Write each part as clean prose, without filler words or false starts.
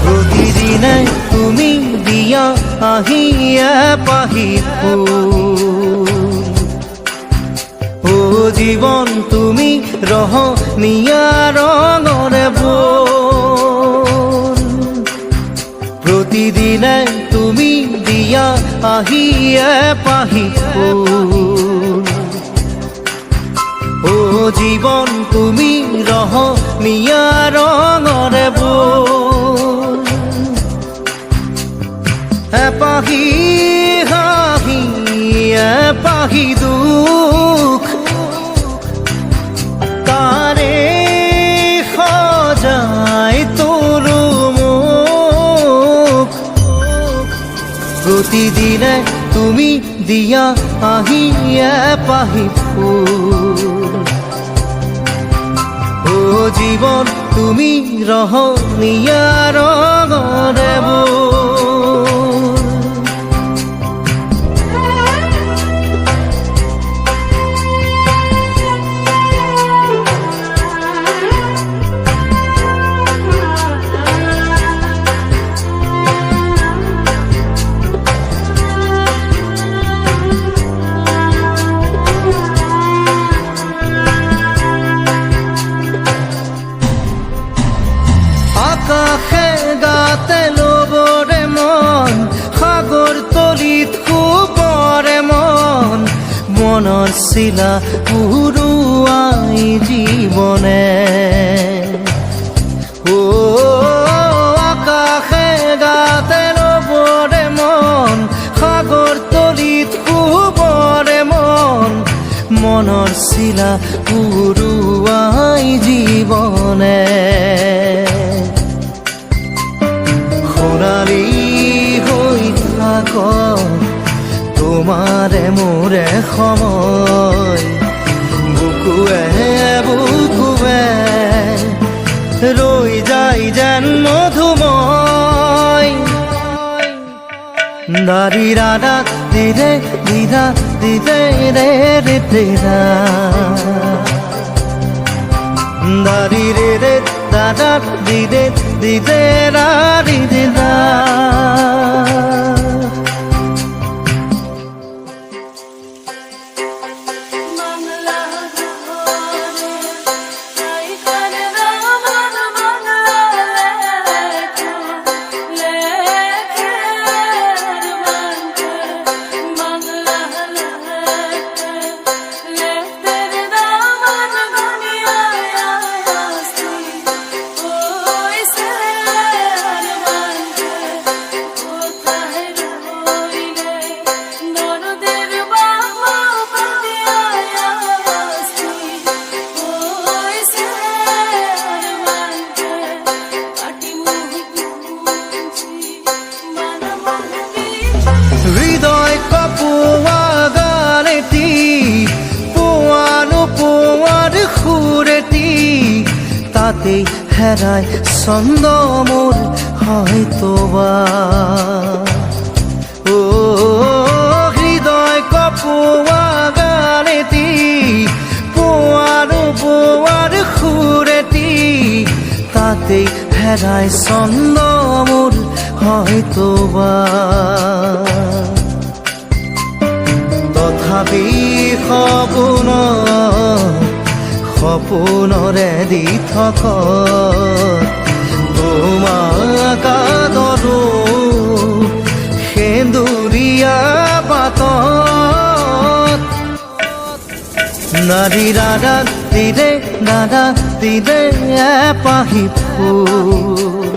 প্ৰতিদিনে তুমি দিয়া আহিয়ে পাহি ফুল ও জীৱন তুমি ৰহনীয়া ৰঙৰে বোল প্ৰতিদিনে তুমি দিয়া আহিয়ে পাহি ফুল ও জীৱন তুমি ৰহনীয়া ৰঙৰে বোল এপাহি হাঁহি এপাহি দুখ তাৰে সজাই তোলো মোক প্ৰতিদিনে তুমি দিয়া আহিয়ে পাহি ফুল ও জীৱন তুমি ৰহনীয়া ৰঙৰে বোল আকাশে গাতে লবৰে মন সাগৰ তলিত শুবৰে মন মনৰ চিলা উৰুৱাই জীৱনে ও আকাশে গাতে লবৰে মন সাগৰ তলিত শুবৰে মন মনৰ চিলা উৰুৱাই জীৱনে সোণালী হৈ থাক তোমাৰে মোৰে সময় বুকুৱে বুকুৱে ৰৈ যায় যেন মধুময় দাৰি ৰাধা দিদে দিদা দিদে ৰে ৰে তেৰা দাৰি ৰে ৰে দাদা দিদে দিদে রা দিদে দা হৃদয় কপোৱা গানেতি পোৱানো পোৱাৰ সুৰেতি তাতে হেৰাই ছন্দ মোৰ হয়তোবা ও হৃদয় কপোৱা গানেতি পোৱানো পোৱাৰ সুৰেতি তাতে হেৰাই ছন্দ মোৰ হয়তোবা তথাপি সপোনৰে দি থক তোমাক আদৰো সেন্দুৰীয়া বাটত নাৰী ৰাধা দিদে দাদা দিদে এপাহি ফুল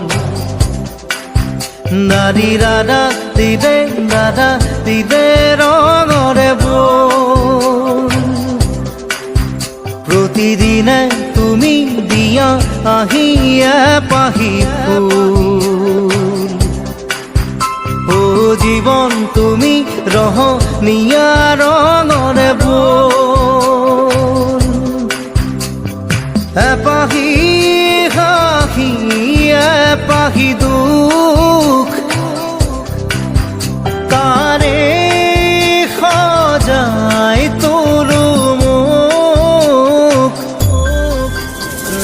নাৰী ৰাধা দিদে দাদা দিদে ৰঙৰে বোল প্ৰতিদিনে তুমি দিয়া আহিয়ে পাহি ফুল ও জীৱন তুমি ৰহনীয়া ৰঙৰে বোল এপাহি হাঁহি এপাহি দুখ তাৰে সজাই তোলো মোক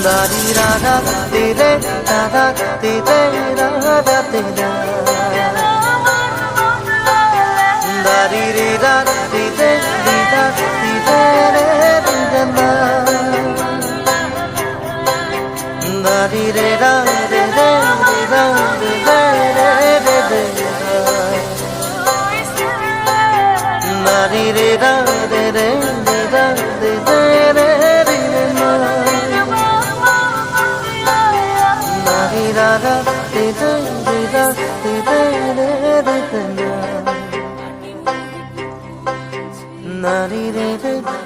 দাৰি Radha di re da da di re da da di da da di re da di re di da di re re di da da di re da di re di da di re re di da di re da di re di da di re re di da da di da di da di re re di da na di re re